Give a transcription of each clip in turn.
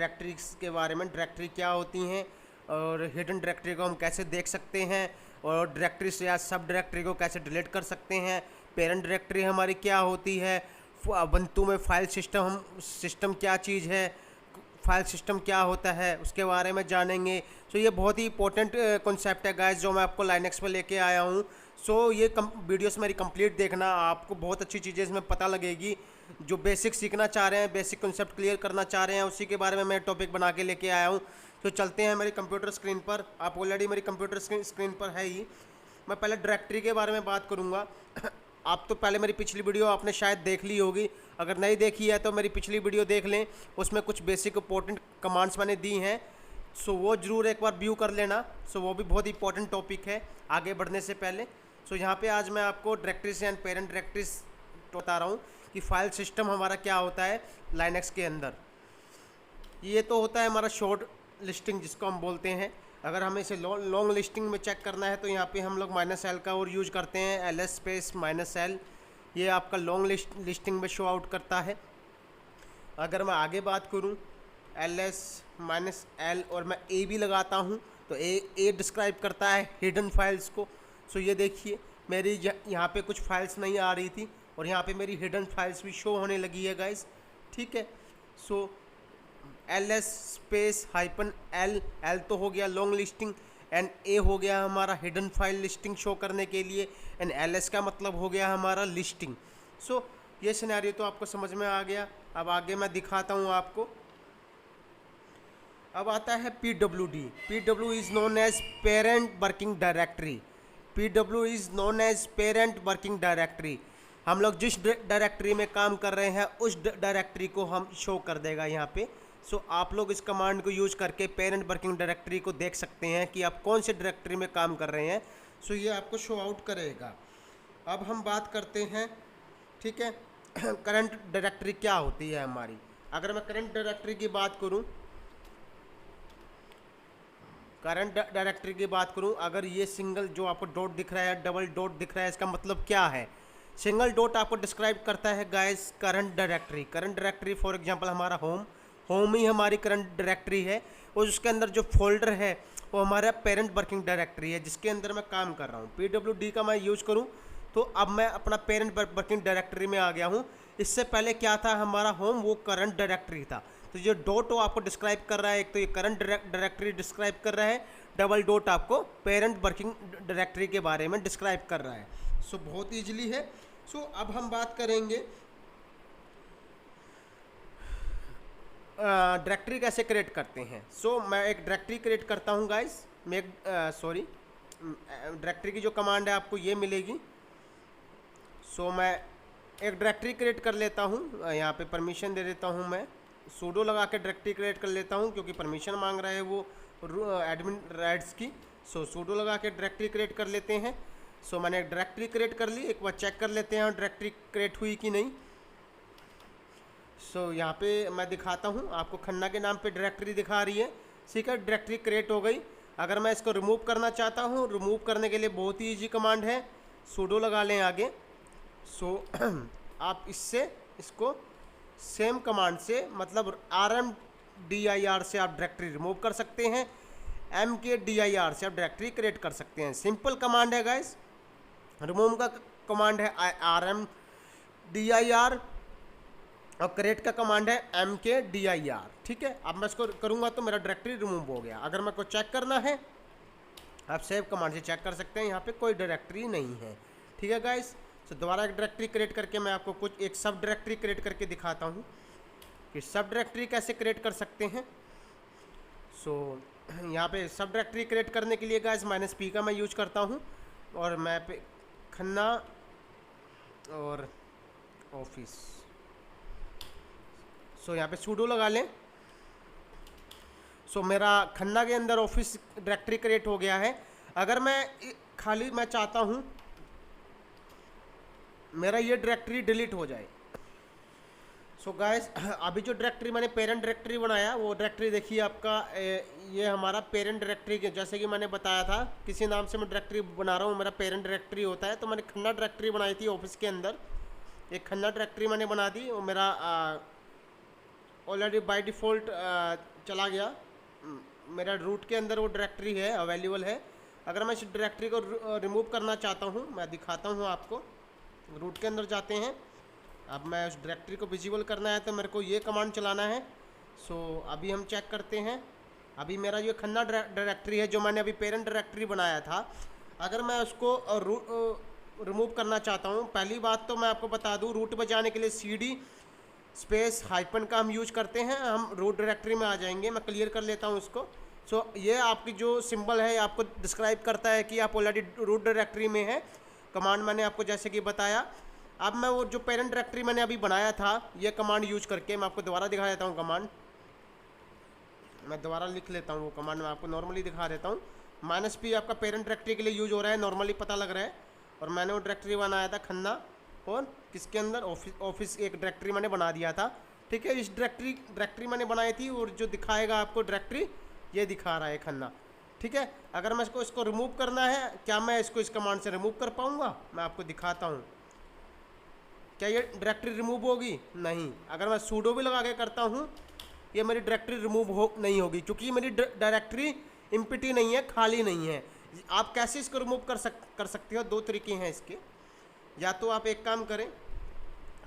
Directories के बारे में, डायरेक्टरी क्या होती हैं और हिडन डायरेक्टरी को हम कैसे देख सकते हैं, और डायरेक्टरी से या सब डायरेक्टरी को कैसे डिलीट कर सकते हैं, पेरेंट डायरेक्टरी हमारी क्या होती है, ubuntu में फाइल सिस्टम क्या चीज़ है, फाइल सिस्टम क्या होता है, उसके बारे में जानेंगे। सो ये बहुत ही इंपॉर्टेंट कॉन्सेप्ट है गाइस जो मैं आपको लाइनेक्स पे लेके आया हूँ। सो ये वीडियोस मेरी कंप्लीट देखना, आपको बहुत अच्छी चीज़ें इसमें पता लगेगी। जो बेसिक सीखना चाह रहे हैं, बेसिक कॉन्सेप्ट क्लियर करना चाह रहे हैं, उसी के बारे में मैं टॉपिक बना के लेके आया हूँ। तो चलते हैं मेरी कंप्यूटर स्क्रीन पर। आप ऑलरेडी मेरी कंप्यूटर स्क्रीन पर है ही। मैं पहले डायरेक्टरी के बारे में बात करूँगा। आप तो पहले मेरी पिछली वीडियो आपने शायद देख ली होगी, अगर नहीं देखी है तो मेरी पिछली वीडियो देख लें, उसमें कुछ बेसिक इंपॉर्टेंट कमांड्स मैंने दी हैं। सो वो ज़रूर एक बार व्यू कर लेना। सो वो भी बहुत इंपॉर्टेंट टॉपिक है आगे बढ़ने से पहले। सो यहाँ पे आज मैं आपको डायरेक्टरीज एंड पेरेंट डायरेक्टरीज बता रहा हूँ कि फाइल सिस्टम हमारा क्या होता है लाइनेक्स के अंदर। ये तो होता है हमारा शॉर्ट लिस्टिंग जिसको हम बोलते हैं। अगर हमें इसे लॉन्ग लिस्टिंग में चेक करना है तो यहाँ पे हम लोग -l का और यूज करते हैं, ls स्पेस -l। ये आपका लॉन्ग लिस्टिंग में शो आउट करता है। अगर मैं आगे बात करूँ ls -l और मैं a भी लगाता हूँ तो a डिस्क्राइब करता है हिडन फाइल्स को। सो ये देखिए मेरी यहाँ पे कुछ फाइल्स नहीं आ रही थी और यहाँ पे मेरी हिडन फाइल्स भी शो होने लगी है गाइस, ठीक है। सो ls स्पेस -l तो हो गया लॉन्ग लिस्टिंग एंड a हो गया हमारा हिडन फाइल लिस्टिंग शो करने के लिए, एंड ls का मतलब हो गया हमारा लिस्टिंग। सो ये सिनेरियो तो आपको समझ में आ गया। अब आगे मैं दिखाता हूँ आपको। अब आता है pwd। pw is known as parent working directory. pw is known as parent working directory. हम लोग जिस डायरेक्टरी में काम कर रहे हैं उस डायरेक्टरी को हम शो कर देगा यहाँ पे। सो आप लोग इस कमांड को यूज़ करके पेरेंट वर्किंग डायरेक्टरी को देख सकते हैं कि आप कौन से डायरेक्टरी में काम कर रहे हैं। सो ये आपको शो आउट करेगा। अब हम बात करते हैं, ठीक है, करंट डायरेक्टरी क्या होती है हमारी। अगर मैं करंट डायरेक्टरी की बात करूं, अगर ये सिंगल जो आपको डॉट दिख रहा है, डबल डॉट दिख रहा है, इसका मतलब क्या है। सिंगल डॉट आपको डिस्क्राइब करता है guys current directory. For example हमारा होम ही हमारी करंट डायरेक्टरी है और उसके अंदर जो फोल्डर है वो हमारा पेरेंट वर्किंग डायरेक्टरी है जिसके अंदर मैं काम कर रहा हूँ। pwd का मैं यूज़ करूँ तो अब मैं अपना पेरेंट वर्किंग डायरेक्टरी में आ गया हूँ। इससे पहले क्या था हमारा होम, वो करंट डायरेक्टरी था। तो जो डॉट वो आपको डिस्क्राइब कर रहा है, एक तो ये करंट डायरेक्टरी डिस्क्राइब कर रहा है, डबल डॉट आपको पेरेंट वर्किंग डायरेक्टरी के बारे में डिस्क्राइब कर रहा है। सो बहुत ईजिली है। सो अब हम बात करेंगे डायरेक्टरी कैसे क्रिएट करते हैं। सो मैं एक डायरेक्टरी क्रिएट करता हूँ गाइस। मैं डायरेक्टरी की जो कमांड है आपको ये मिलेगी। सो मैं एक डायरेक्टरी क्रिएट कर लेता हूँ। यहाँ पे परमिशन दे देता हूँ, मैं सूडो लगा के डायरेक्टरी क्रिएट कर लेता हूँ क्योंकि परमिशन मांग रहा है वो एडमिन राइट्स की। सो सूडो लगा के डायरेक्टरी क्रिएट कर लेते हैं। सो मैंने एक डायरेक्टरी क्रिएट कर ली। एक बार चेक कर लेते हैं डायरेक्टरी क्रिएट हुई कि नहीं। सो यहाँ पे मैं दिखाता हूँ आपको, खन्ना के नाम पे डायरेक्टरी दिखा रही है, ठीक है। डायरेक्टरी क्रिएट हो गई। अगर मैं इसको रिमूव करना चाहता हूँ, रिमूव करने के लिए बहुत ही ईजी कमांड है, सूडो लगा लें आगे। सो आप इसको सेम कमांड से, मतलब rmdir से आप डायरेक्टरी रिमूव कर सकते हैं, mkdir से आप डायरेक्टरी क्रिएट कर सकते हैं। सिंपल कमांड है गाइस। रिमूव का कमांड है rmdir और क्रिएट का कमांड है mkdir, ठीक है। अब मैं इसको करूँगा तो मेरा डायरेक्टरी रिमूव हो गया। अगर मेरे को चेक करना है आप सेव कमांड से चेक कर सकते हैं, यहाँ पे कोई डायरेक्टरी नहीं है, ठीक है गाइस। तो दोबारा एक डायरेक्टरी क्रिएट करके मैं आपको कुछ एक सब डायरेक्टरी क्रिएट करके दिखाता हूँ कि सब डायरेक्टरी कैसे क्रिएट कर सकते हैं। सो यहाँ पे सब डायरेक्टरी क्रिएट करने के लिए गाइस -p का मैं यूज करता हूँ और मैं पे खन्ना और ऑफिस। सो यहाँ पे सूडो लगा लें। सो मेरा खन्ना के अंदर ऑफिस डायरेक्टरी क्रिएट हो गया है। अगर मैं चाहता हूँ मेरा ये डायरेक्टरी डिलीट हो जाए। सो गाइस अभी जो डायरेक्टरी मैंने पेरेंट डायरेक्टरी बनाया वो डायरेक्टरी देखिए आपका, ये हमारा पेरेंट डायरेक्टरी के, जैसे कि मैंने बताया था किसी नाम से मैं डायरेक्टरी बना रहा हूँ, मेरा पेरेंट डायरेक्टरी होता है। तो मैंने खन्ना डायरेक्टरी बनाई थी ऑफिस के अंदर, एक खन्ना डायरेक्टरी मैंने बना दी और मेरा ऑलरेडी बाय डिफ़ॉल्ट चला गया। मेरा रूट के अंदर वो डायरेक्टरी है, अवेलेबल है। अगर मैं इस डायरेक्टरी को रिमूव करना चाहता हूँ, मैं दिखाता हूँ आपको। रूट के अंदर जाते हैं। अब मैं उस डायरेक्टरी को विजिबल करना है तो मेरे को ये कमांड चलाना है। सो अभी हम चेक करते हैं। अभी मेरा जो खन्ना डायरेक्टरी है, जो मैंने अभी पेरेंट डायरेक्टरी बनाया था, अगर मैं उसको रिमूव करना चाहता हूँ, पहली बात तो मैं आपको बता दूँ, रूट पर जाने के लिए CD स्पेस हाइपन का हम यूज करते हैं। हम रूट डायरेक्टरी में आ जाएंगे। मैं क्लियर कर लेता हूँ उसको। सो ये आपकी जो सिंबल है आपको डिस्क्राइब करता है कि आप ऑलरेडी रूट डायरेक्टरी में है। कमांड मैंने आपको जैसे कि बताया। अब मैं वो जो पेरेंट डायरेक्टरी मैंने अभी बनाया था, ये कमांड यूज करके मैं आपको दोबारा दिखा देता हूँ। कमांड मैं दोबारा लिख लेता हूँ, वो कमांड मैं आपको नॉर्मली दिखा देता हूँ। -P आपका पेरेंट डायरेक्टरी के लिए यूज हो रहा है, नॉर्मली पता लग रहा है। और मैंने वो डायरेक्टरी बनाया था खन्ना, और किसके अंदर, ऑफिस एक डायरेक्टरी मैंने बना दिया था। ठीक है, इस डायरेक्टरी मैंने बनाई थी, और जो दिखाएगा आपको डायरेक्टरी, ये दिखा रहा है खन्ना। ठीक है, अगर मैं इसको रिमूव करना है, क्या मैं इसको इस कमांड से रिमूव कर पाऊँगा? मैं आपको दिखाता हूँ। क्या ये डायरेक्टरी रिमूव होगी? नहीं। अगर मैं सूडो भी लगा के करता हूँ, ये मेरी डायरेक्टरी रिमूव नहीं होगी, क्योंकि मेरी डायरेक्टरी एम्प्टी नहीं है, खाली नहीं है। आप कैसे इसको रिमूव कर सकते हो? दो तरीके हैं इसके। या तो आप एक काम करें,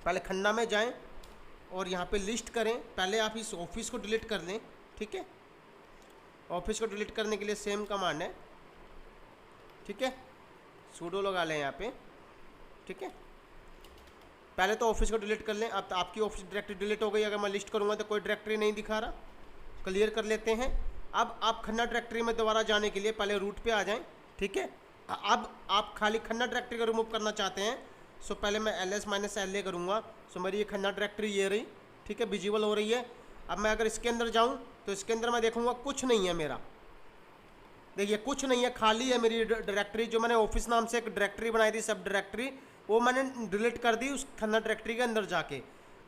पहले खन्ना में जाएं और यहाँ पे लिस्ट करें। पहले आप इस ऑफिस को डिलीट कर लें। ठीक है, ऑफिस को डिलीट करने के लिए सेम कमांड है। ठीक है, सूडो लगा लें यहाँ पे। ठीक है, पहले तो ऑफिस को डिलीट कर लें। अब तो आपकी ऑफिस डायरेक्टरी डिलीट हो गई। अगर मैं लिस्ट करूँगा तो कोई डायरेक्टरी नहीं दिखा रहा। क्लियर कर लेते हैं। अब आप खन्ना डायरेक्टरी में दोबारा जाने के लिए पहले रूट पे आ जाएं। ठीक है, अब आप खाली खन्ना डायरेक्टरी को रिमूव करना चाहते हैं, सो पहले मैं ls-la करूँगा। सो मेरी ये खन्ना डायरेक्टरी ये रही। ठीक है, विजिबल हो रही है। अब मैं अगर इसके अंदर जाऊँ तो इसके अंदर मैं देखूँगा कुछ नहीं है मेरा। देखिए कुछ नहीं है, खाली है मेरी डायरेक्टरी। जो मैंने ऑफिस नाम से एक डायरेक्टरी बनाई थी, सब डायरेक्टरी, वो मैंने डिलीट कर दी उस खन्ना डायरेक्टरी के अंदर जाके।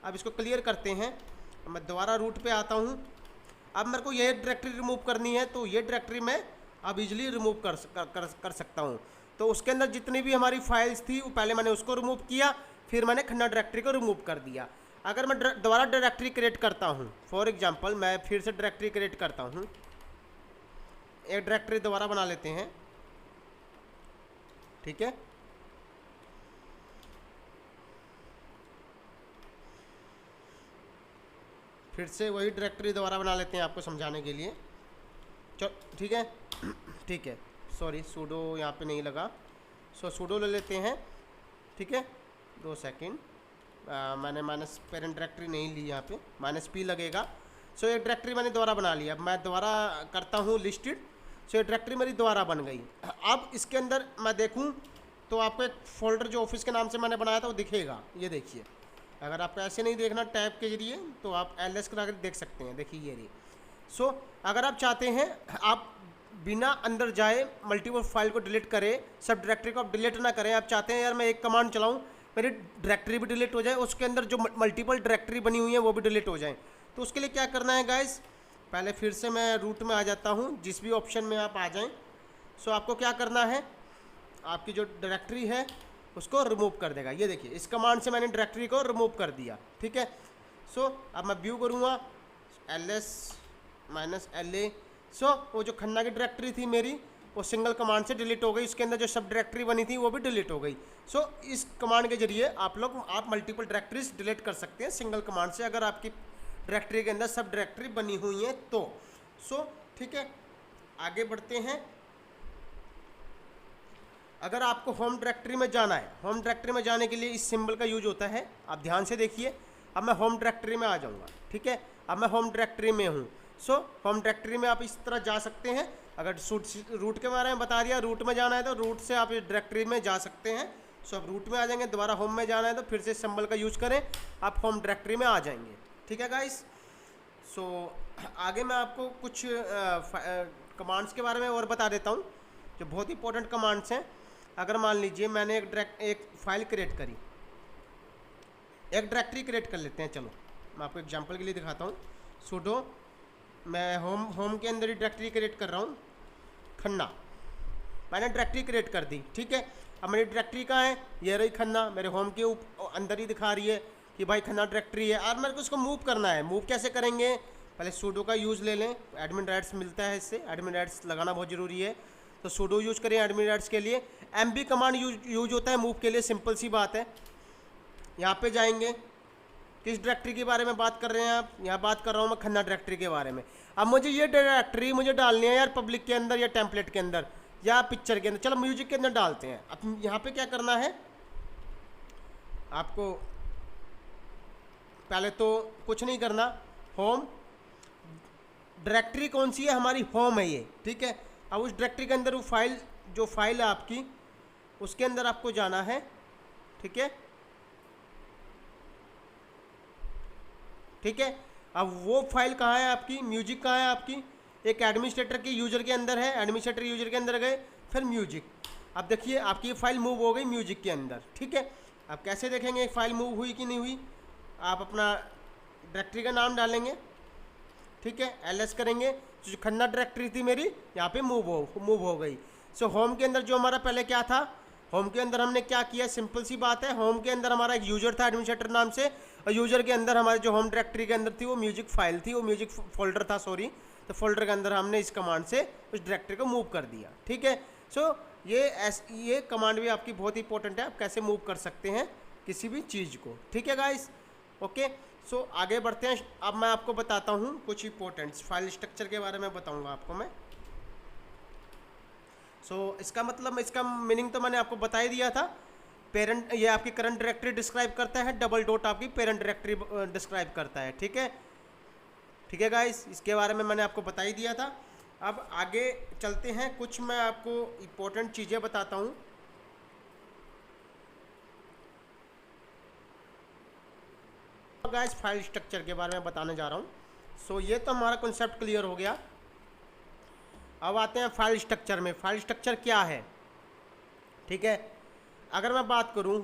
अब इसको क्लियर करते हैं। मैं दोबारा रूट पे आता हूँ। अब मेरे को ये डायरेक्टरी रिमूव करनी है, तो ये डायरेक्टरी मैं अब इजीली रिमूव कर सकता हूँ। तो उसके अंदर जितनी भी हमारी फाइल्स थी, वो पहले मैंने उसको रिमूव किया, फिर मैंने खन्ना डायरेक्टरी को रिमूव कर दिया। अगर मैं दोबारा डायरेक्टरी क्रिएट करता हूँ, फॉर एग्जांपल मैं फिर से डायरेक्टरी क्रिएट करता हूँ, एक डायरेक्टरी दोबारा बना लेते हैं। ठीक है, फिर से वही डायरेक्टरी दोबारा बना लेते हैं आपको समझाने के लिए। चलो ठीक है, ठीक है, सॉरी सूडो यहाँ पे नहीं लगा। सो सूडो ले लेते हैं। ठीक है, 2 सेकेंड। मैंने पेरेंट डायरेक्टरी नहीं ली, यहाँ पे -P लगेगा। सो ये डायरेक्टरी मैंने दोबारा बना लिया। अब मैं दोबारा करता हूँ लिस्टेड। सो ये डायरेक्टरी मेरी दोबारा बन गई। अब इसके अंदर मैं देखूँ तो आपको एक फोल्डर जो ऑफिस के नाम से मैंने बनाया था वो दिखेगा। ये देखिए, अगर आपको ऐसे नहीं देखना टैब के जरिए तो आप ls करा कर देख सकते हैं। देखिए ये रही। सो अगर आप चाहते हैं आप बिना अंदर जाए मल्टीपल फाइल को डिलीट करें, सब डायरेक्टरी को आप डिलीट ना करें, आप चाहते हैं यार मैं एक कमांड चलाऊं मेरी डायरेक्टरी भी डिलीट हो जाए, उसके अंदर जो मल्टीपल डायरेक्टरी बनी हुई है वो भी डिलीट हो जाए, तो उसके लिए क्या करना है गाइस? पहले फिर से मैं रूट में आ जाता हूँ, जिस भी ऑप्शन में आप आ जाएँ। सो आपको क्या करना है, आपकी जो डायरेक्टरी है उसको रिमूव कर देगा। ये देखिए इस कमांड से मैंने डायरेक्टरी को रिमूव कर दिया। ठीक है, सो अब मैं व्यू करूँगा ls-la। सो वो जो खन्ना की डायरेक्टरी थी मेरी, वो सिंगल कमांड से डिलीट हो गई। उसके अंदर जो सब डायरेक्टरी बनी थी वो भी डिलीट हो गई। सो इस कमांड के जरिए आप मल्टीपल डायरेक्टरीज डिलीट कर सकते हैं सिंगल कमांड से, अगर आपकी डायरेक्टरी के अंदर सब डायरेक्टरी बनी हुई है तो। सो ठीक है, आगे बढ़ते हैं। अगर आपको होम डायरेक्टरी में जाना है, होम डायरेक्टरी में जाने के लिए इस सिंबल का यूज होता है। आप ध्यान से देखिए, अब मैं होम डायरेक्टरी में आ जाऊंगा। ठीक है, अब मैं होम डायरेक्टरी में हूँ। सो होम डायरेक्टरी में आप इस तरह जा सकते हैं। अगर रूट के बारे में बता दिया, रूट में जाना है तो रूट से आप इस डायरेक्टरी में जा सकते हैं। सो अब रूट में आ जाएंगे, दोबारा होम में जाना है तो फिर से सिंबल का यूज करें, आप होम डायरेक्टरी में आ जाएंगे। ठीक है गाइस, सो आगे मैं आपको कुछ कमांड्स के बारे में और बता देता हूँ जो बहुत इंपॉर्टेंट कमांड्स हैं। अगर मान लीजिए मैंने एक फाइल क्रिएट करी, एक डायरेक्टरी क्रिएट कर लेते हैं। चलो मैं आपको एग्जांपल के लिए दिखाता हूँ। सुडो मैं होम के अंदर ही डायरेक्टरी क्रिएट कर रहा हूँ, खन्ना। मैंने डायरेक्टरी क्रिएट कर दी। ठीक है, अब मेरी डायरेक्टरी कहाँ है? ये रही खन्ना, मेरे होम के अंदर ही दिखा रही है। कि भाई खन्ना डायरेक्टरी है और मेरे को उसको मूव करना है। मूव कैसे करेंगे, पहले सूडो का यूज़ ले लें, एडमिन राइट्स मिलता है इससे, एडमिन राइट्स लगाना बहुत ज़रूरी है, तो सूडो यूज करें एडमिन राइट्स के लिए। एमबी कमांड यूज होता है मूव के लिए, सिंपल सी बात है। यहाँ पे जाएंगे, किस डायरेक्टरी के बारे में बात कर रहे हैं आप, यहाँ बात कर रहा हूँ मैं खन्ना डायरेक्टरी के बारे में। अब मुझे ये डायरेक्टरी मुझे डालनी है यार पब्लिक के अंदर या टेम्पलेट के अंदर या पिक्चर के अंदर, चलो म्यूजिक के अंदर डालते हैं। अब यहाँ पे क्या करना है आपको, पहले तो कुछ नहीं करना, होम डायरेक्टरी कौन सी है हमारी, होम है ये, ठीक है। अब उस डायरेक्टरी के अंदर वो फाइल, जो फाइल है आपकी उसके अंदर आपको जाना है, ठीक है, ठीक है। अब वो फाइल कहाँ है आपकी, म्यूजिक कहाँ है आपकी, एक एडमिनिस्ट्रेटर की यूजर के अंदर है, एडमिनिस्ट्रेटर यूजर के अंदर गए, फिर म्यूजिक। अब देखिए आपकी ये फाइल मूव हो गई म्यूजिक के अंदर, ठीक है। अब कैसे देखेंगे फाइल मूव हुई कि नहीं हुई, आप अपना डायरेक्टरी का नाम डालेंगे, ठीक है, एलएस करेंगे, जो खन्ना डायरेक्टरी थी मेरी यहाँ पे मूव हो गई। सो होम के अंदर जो हमारा पहले क्या था, होम के अंदर हमने क्या किया, सिंपल सी बात है, होम के अंदर हमारा एक यूजर था एडमिनिस्ट्रेटर नाम से, और यूजर के अंदर हमारे जो होम डायरेक्टरी के अंदर थी वो म्यूजिक फाइल थी, वो म्यूजिक फोल्डर था, सॉरी, तो फोल्डर के अंदर हमने इस कमांड से उस डायरेक्टरी को मूव कर दिया, ठीक है। सो ये कमांड भी आपकी बहुत इंपॉर्टेंट है, आप कैसे मूव कर सकते हैं किसी भी चीज़ को, ठीक है गाइस, ओके। सो आगे बढ़ते हैं। अब मैं आपको बताता हूँ कुछ इंपॉर्टेंट्स, फाइल स्ट्रक्चर के बारे में बताऊँगा आपको मैं। सो इसका मतलब, इसका मीनिंग तो मैंने आपको बता ही दिया था। पेरेंट, ये आपकी करंट डायरेक्टरी डिस्क्राइब करता है, डबल डॉट आपकी पेरेंट डायरेक्टरी डिस्क्राइब करता है, ठीक है, ठीक है गाइस, इसके बारे में मैंने आपको बता ही दिया था। अब आगे चलते हैं, कुछ मैं आपको इम्पोर्टेंट चीज़ें बताता हूँ। गाइस फाइल स्ट्रक्चर के बारे में बताने जा रहा हूँ। सो ये तो हमारा कॉन्सेप्ट क्लियर हो गया। अब आते हैं फाइल स्ट्रक्चर में। फाइल स्ट्रक्चर क्या है, ठीक है। अगर मैं बात करूँ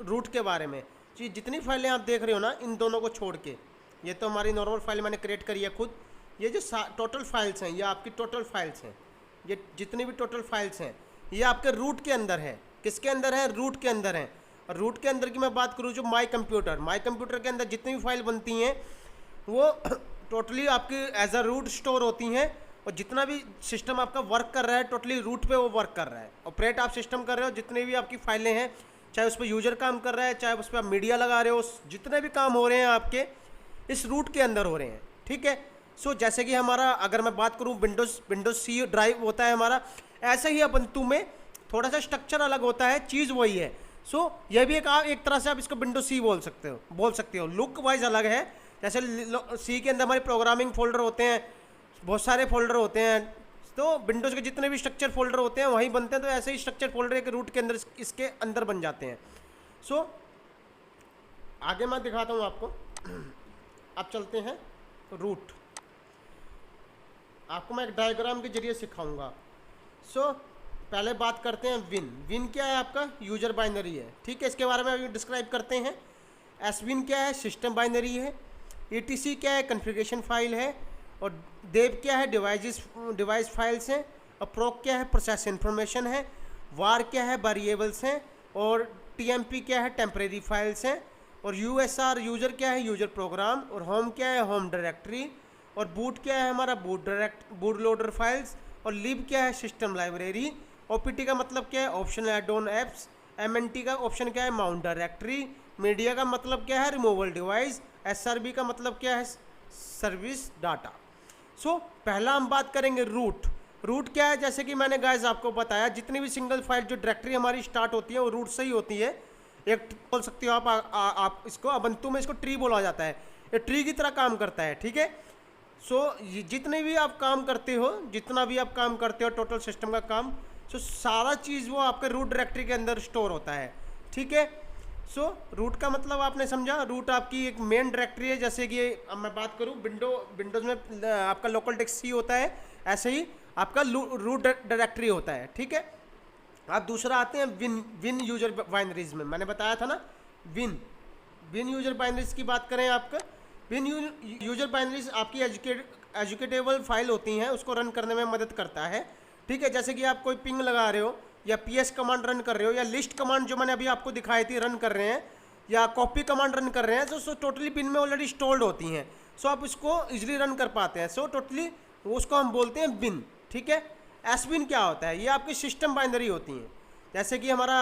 रूट के बारे में, जी जितनी फाइलें आप देख रहे हो ना, इन दोनों को छोड़ के, ये तो हमारी नॉर्मल फाइल मैंने क्रिएट करी है खुद, ये जो टोटल फाइल्स हैं, ये आपकी टोटल फाइल्स हैं, ये जितनी भी टोटल फाइल्स हैं ये आपके रूट के अंदर है। किसके अंदर है, रूट के अंदर है। और रूट के अंदर की मैं बात करूँ, जो माई कंप्यूटर के अंदर जितनी भी फाइल बनती हैं वो टोटली आपकी एज अ रूट स्टोर होती हैं, और जितना भी सिस्टम आपका वर्क कर रहा है टोटली रूट पे वो वर्क कर रहा है। ऑपरेट आप सिस्टम कर रहे हो, जितने भी आपकी फाइलें हैं, चाहे उस पर यूजर काम कर रहा है, चाहे उस पर आप मीडिया लगा रहे हो, जितने भी काम हो रहे हैं आपके इस रूट के अंदर हो रहे हैं, ठीक है। सो जैसे कि हमारा, अगर मैं बात करूँ विंडोज सी ड्राइव होता है हमारा, ऐसे ही ubuntu में थोड़ा सा स्ट्रक्चर अलग होता है, चीज़ वही है। सो यह भी एक तरह से आप इसको विंडोज सी बोल सकते हो, लुक वाइज अलग है। जैसे सी के अंदर हमारे प्रोग्रामिंग फोल्डर होते हैं, बहुत सारे फोल्डर होते हैं, तो विंडोज़ के जितने भी स्ट्रक्चर फोल्डर होते हैं वहीं बनते हैं, तो ऐसे ही स्ट्रक्चर फोल्डर एक रूट के अंदर, इसके अंदर बन जाते हैं। सो आगे मैं दिखाता हूँ आपको। अब चलते हैं रूट, आपको मैं एक डायग्राम के जरिए सिखाऊंगा। सो पहले बात करते हैं विन क्या है, आपका यूजर बाइनरी है, ठीक है, इसके बारे में अभी डिस्क्राइब करते हैं। एसविन क्या है, सिस्टम बाइनरी है। ETC क्या है, कॉन्फ़िगरेशन फाइल है। और देव क्या है, डिवाइस फाइल्स हैं। और प्रोक क्या है, प्रोसेस इन्फॉर्मेशन है। वार क्या है, वेरिएबल्स हैं। और TMP क्या है, टेम्परेरी फाइल्स हैं। और USR यूजर क्या है, यूजर प्रोग्राम। और होम क्या है, होम डायरेक्टरी। और बूट क्या है हमारा, बूट लोडर फाइल्स। और लिब क्या है, सिस्टम लाइब्रेरी। OPT का मतलब क्या है, option add on apps. MNT का ऑप्शन क्या है, माउंट डायरेक्टरी। मीडिया का मतलब क्या है, रिमूवल डिवाइस। SRB का मतलब क्या है, सर्विस डाटा। सो पहला हम बात करेंगे रूट क्या है। जैसे कि मैंने गाइस आपको बताया, जितनी भी सिंगल फाइल जो डायरेक्टरी हमारी स्टार्ट होती है वो रूट से ही होती है। एक बोल सकते हो आप इसको, ubuntu में इसको ट्री बोला जाता है, ये ट्री की तरह काम करता है, ठीक है। सो जितने भी आप काम करते हो, टोटल सिस्टम का काम, सो सारा चीज़ वो आपके रूट डायरेक्टरी के अंदर स्टोर होता है, ठीक है। सो रूट का मतलब आपने समझा, रूट आपकी एक मेन डायरेक्टरी है। जैसे कि अब मैं बात करूँ विंडोज़ में आपका लोकल डेस्क सी होता है, ऐसे ही आपका रूट डायरेक्टरी होता है, ठीक है। आप दूसरा आते हैं विन यूजर बाइनरीज में। मैंने बताया था ना, विन यूजर बाइनरीज की बात करें, आपका विन यूजर बाइनरीज आपकी एजुकेटेबल फाइल होती हैं, उसको रन करने में मदद करता है, ठीक है। जैसे कि आप कोई पिंग लगा रहे हो, या PS कमांड रन कर रहे हो, या लिस्ट कमांड जो मैंने अभी आपको दिखाई थी रन कर रहे हैं, या कॉपी कमांड रन कर रहे हैं, सो टोटली बिन में ऑलरेडी स्टोर्ड होती हैं, सो आप इसको इजीली रन कर पाते हैं। सो टोटली उसको हम बोलते हैं बिन, ठीक है। एस बिन क्या होता है, ये आपकी सिस्टम बाइनरी होती हैं। जैसे कि हमारा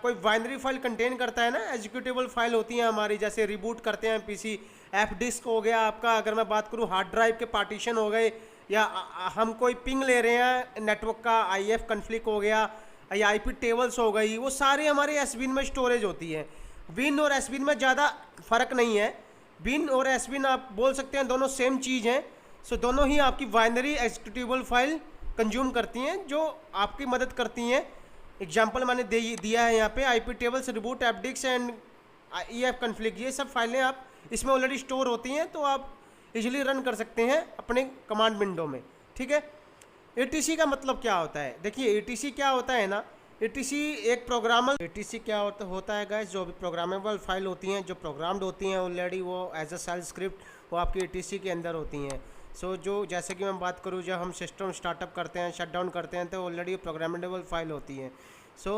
कोई बाइनरी फाइल कंटेन करता है ना, एग्जीक्यूटेबल फाइल होती हैं हमारी, जैसे रिबूट करते हैं पीसी, एफ डिस्क हो गया आपका, अगर मैं बात करूँ हार्ड ड्राइव के पार्टीशन हो गए, या हम कोई पिंग ले रहे हैं नेटवर्क का, IF कन्फ्लिक्ट हो गया, या IP टेबल्स हो गई, वो सारे हमारे एस बिन में स्टोरेज होती है। बिन और एस बिन में ज़्यादा फ़र्क नहीं है, बिन और एस बिन आप बोल सकते हैं दोनों सेम चीज़ हैं। सो दोनों ही आपकी बाइनरी एग्जीक्यूटेबल फाइल कंज्यूम करती हैं, जो आपकी मदद करती हैं। एग्जाम्पल मैंने दिया है यहाँ पे, IP tables, reboot, F disk and EF conflict, ये सब फाइलें आप इसमें ऑलरेडी स्टोर होती हैं, तो आप इजीली रन कर सकते हैं अपने कमांड विंडो में, ठीक है। ATC का मतलब क्या होता है, देखिए ATC क्या होता है ना, ATC एक प्रोग्रामल, ATC क्या होता है गाइस, जो भी प्रोग्रामेबल फाइल होती हैं, जो प्रोग्राम्ड होती हैं ऑलरेडी, वो एज अ शेल स्क्रिप्ट वो आपकी ATC के अंदर होती हैं। सो जो जैसे कि मैं बात करूँ, जब हम सिस्टम स्टार्टअप करते हैं, शट डाउन करते हैं, तो ऑलरेडी प्रोग्रामेबल फाइल होती हैं। सो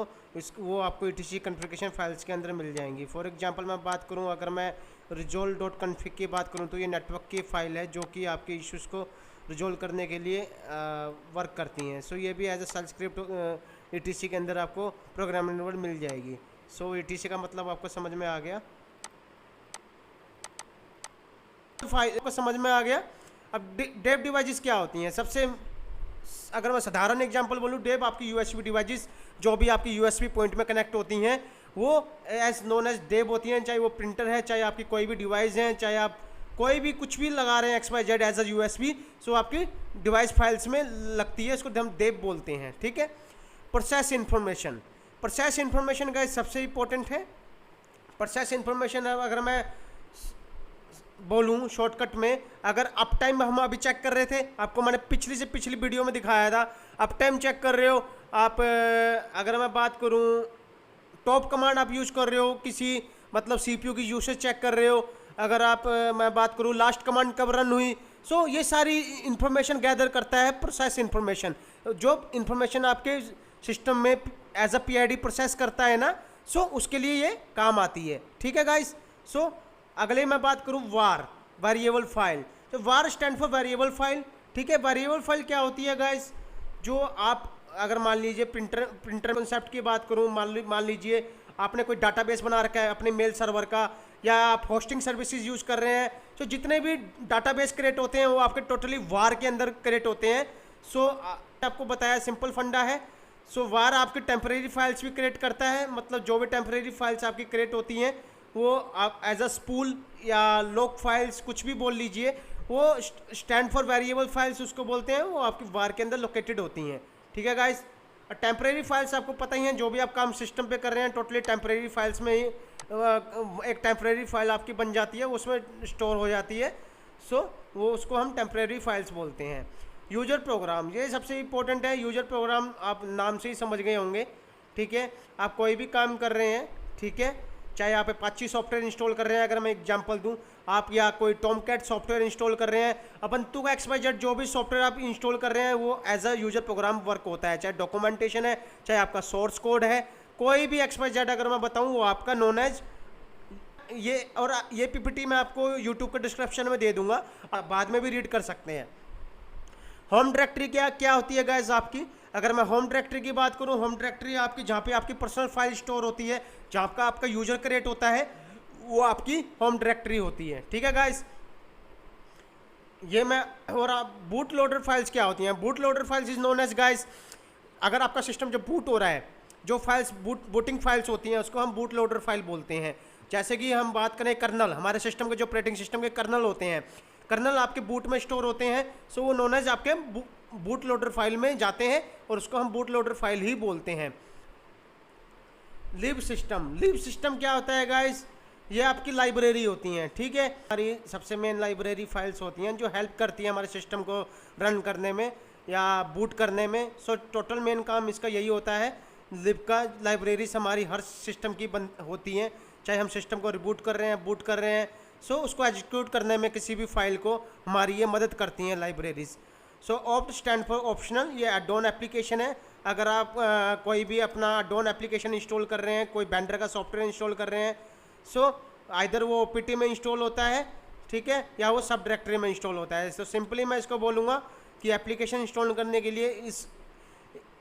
वो आपको ATC कॉन्फ़िगरेशन फाइल्स के अंदर मिल जाएंगी। फॉर एग्जांपल मैं बात करूँ, अगर मैं resolve.config की बात करूँ, तो ये नेटवर्क की फ़ाइल है जो कि आपके इश्यूज़ को रिजोल्व करने के लिए वर्क करती हैं। सो ये भी as a shell script ATC के अंदर आपको प्रोग्रामेबल मिल जाएगी। सो ATC का मतलब आपको समझ में आ गया, फाइल को समझ में आ गया। अब डेव डिवाइसेस क्या होती हैं, सबसे अगर मैं साधारण एग्जांपल बोलूँ, डेव आपकी USB डिवाइसेस जो भी आपकी USB पॉइंट में कनेक्ट होती हैं, वो एज नोन एज डेव होती हैं। चाहे वो प्रिंटर है, चाहे आपकी कोई भी डिवाइस है, चाहे आप कोई भी कुछ भी लगा रहे हैं XYZ एज अ USB, सो आपकी डिवाइस फाइल्स में लगती है, इसको हम डेव बोलते हैं, ठीक है। प्रोसेस इंफॉर्मेशन, प्रोसेस इंफॉर्मेशन का सबसे इंपॉर्टेंट है। प्रोसेस इंफॉर्मेशन अगर मैं बोलूँ शॉर्टकट में, अगर अप टाइम हम अभी चेक कर रहे थे, आपको मैंने पिछली से पिछली वीडियो में दिखाया था, अप टाइम चेक कर रहे हो आप। अगर मैं बात करूँ टॉप कमांड आप यूज़ कर रहे हो, किसी मतलब CPU की यूसेज चेक कर रहे हो, अगर आप मैं बात करूँ लास्ट कमांड कब रन हुई, सो ये सारी इंफॉर्मेशन गैदर करता है प्रोसेस इंफॉर्मेशन। जो इंफॉर्मेशन आपके सिस्टम में एज अ PID प्रोसेस करता है ना, सो उसके लिए ये काम आती है, ठीक है गाइस। सो अगले मैं बात करूँ वार, वेरिएबल फाइल। तो वार स्टैंड फॉर वेरिएबल फाइल, ठीक है। वेरिएबल फाइल क्या होती है गाइस, जो आप अगर मान लीजिए प्रिंटर कंसेप्ट की बात करूँ, मान लीजिए आपने कोई डाटाबेस बना रखा है अपने मेल सर्वर का, या आप होस्टिंग सर्विसेज यूज़ कर रहे हैं, तो जितने भी डाटाबेस क्रिएट होते हैं वो आपके टोटली वार के अंदर क्रिएट होते हैं। सो आपको बताया सिंपल फंडा है। सो वार आपकी टेम्परेरी फाइल्स भी क्रिएट करता है, मतलब जो भी टेम्परेरी फाइल्स आपकी क्रिएट होती हैं वो आप एज अ स्पूल या लोक फाइल्स कुछ भी बोल लीजिए, वो स्टैंड फॉर वेरिएबल फाइल्स उसको बोलते हैं, वो आपकी वार के अंदर लोकेटेड होती हैं, ठीक है गाइस। टेम्परेरी फाइल्स आपको पता ही हैं, जो भी आप काम सिस्टम पे कर रहे हैं टोटली टेम्परेरी फाइल्स में ही एक टेम्परेरी फाइल आपकी बन जाती है, उसमें स्टोर हो जाती है। सो वो उसको हम टेम्परेरी फाइल्स बोलते हैं। यूजर प्रोग्राम, ये सबसे इंपॉर्टेंट है। यूजर प्रोग्राम आप नाम से ही समझ गए होंगे, ठीक है। आप कोई भी काम कर रहे हैं, ठीक है, चाहे आप अपाची सॉफ्टवेयर इंस्टॉल कर रहे हैं, अगर मैं एग्जांपल दूं, आप या कोई टॉमकैट सॉफ्टवेयर इंस्टॉल कर रहे हैं, ubuntu का XYZ जो भी सॉफ्टवेयर आप इंस्टॉल कर रहे हैं, वो as a user program work होता है। चाहे डॉक्यूमेंटेशन है, चाहे आपका सोर्स कोड है, कोई भी XYZ अगर मैं बताऊँ, वो आपका नोन एज ये। और ये PPT मैं आपको यूट्यूब के डिस्क्रिप्शन में दे दूंगा, आप बाद में भी रीड कर सकते हैं। होम डायरेक्टरी क्या होती है गाइस आपकी, अगर मैं होम डायरेक्टरी की बात करूं, होम डायरेक्टरी आपकी जहाँ पे आपकी पर्सनल फाइल स्टोर होती है, जहाँ का आपका यूजर क्रिएट होता है, वो आपकी होम डायरेक्टरी होती है, ठीक है गाइस। ये मैं और आप बूट लोडर फाइल्स क्या होती हैं, boot loader files is known as guys, अगर आपका सिस्टम जब बूट हो रहा है, जो फाइल्स बूटिंग फाइल्स होती हैं उसको हम बूट लोडर फाइल बोलते हैं। जैसे कि हम बात करें कर्नल, हमारे सिस्टम के जो ऑपरेटिंग सिस्टम के कर्नल होते हैं, कर्नल आपके बूट में स्टोर होते हैं, सो वो नोन एज आपके बूट लोडर फाइल में जाते हैं, और उसको हम बूट लोडर फाइल ही बोलते हैं। लिब सिस्टम क्या होता है गाइस, ये आपकी लाइब्रेरी होती हैं, ठीक है। हमारी सबसे मेन लाइब्रेरी फाइल्स होती हैं जो हेल्प करती हैं हमारे सिस्टम को रन करने में या बूट करने में। सो टोटल मेन काम इसका यही होता है, लिब का। लाइब्रेरीज हमारी हर सिस्टम की होती हैं, चाहे हम सिस्टम को रिबूट कर रहे हैं, बूट कर रहे हैं, सो उसको एग्जीक्यूट करने में किसी भी फाइल को हमारी ये मदद करती हैं libraries. So opt stand for optional, ये एड-ऑन एप्लीकेशन है। अगर आप कोई भी अपना एड-ऑन एप्लीकेशन इंस्टॉल कर रहे हैं, कोई वेंडर का सॉफ्टवेयर इंस्टॉल कर रहे हैं, सो आइदर वो ओपीटी में इंस्टॉल होता है, ठीक है, या वो सब डायरेक्टरी में इंस्टॉल होता है। तो सिंपली मैं इसको बोलूँगा कि एप्लीकेशन इंस्टॉल करने के लिए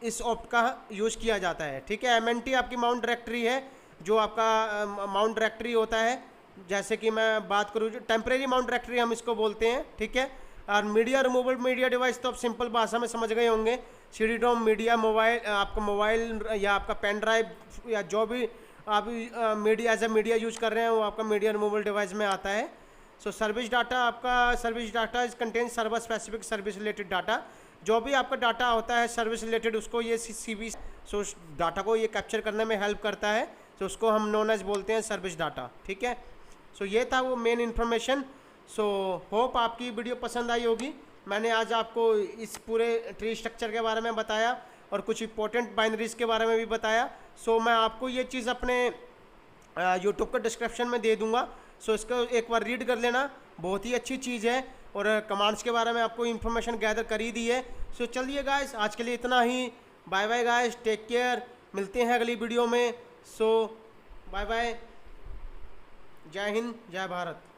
इस ऑप्ट का यूज़ किया जाता है, ठीक है। MNT आपकी माउंट डायरेक्टरी है, जो आपका माउंट डायरेक्टरी होता है, जैसे कि मैं बात करूँ जो टेम्परेरी माउंट डायरेक्टरी हम इसको बोलते हैं, ठीक है। और मीडिया रिमूवल मीडिया डिवाइस तो आप सिंपल भाषा में समझ गए होंगे, CD-ROM मीडिया मोबाइल, आपका मोबाइल या आपका पेन ड्राइव या जो भी आप media as a media use कर रहे हैं वो आपका मीडिया रिमूवल डिवाइस में आता है। सो सर्विस डाटा, आपका service data is contain server specific service related data, जो भी आपका डाटा होता है सर्विस रिलेटेड उसको ये CV सो डाटा को ये कैप्चर करने में हेल्प करता है, तो उसको हम नोन एज बोलते हैं सर्विस डाटा, ठीक है। सो ये था वो मेन इन्फॉर्मेशन। सो होप आपकी वीडियो पसंद आई होगी। मैंने आज आपको इस पूरे ट्री स्ट्रक्चर के बारे में बताया और कुछ इंपॉर्टेंट बाइनरीज के बारे में भी बताया। सो मैं आपको ये चीज़ अपने यूट्यूब के डिस्क्रिप्शन में दे दूंगा, सो इसको एक बार रीड कर लेना, बहुत ही अच्छी चीज़ है और कमांड्स के बारे में आपको इन्फॉर्मेशन गैदर कर ही दी है। सो चलिए गाइस, आज के लिए इतना ही। Bye bye guys, take care, मिलते हैं अगली वीडियो में। सो बाय बाय, जय हिंद, जय भारत।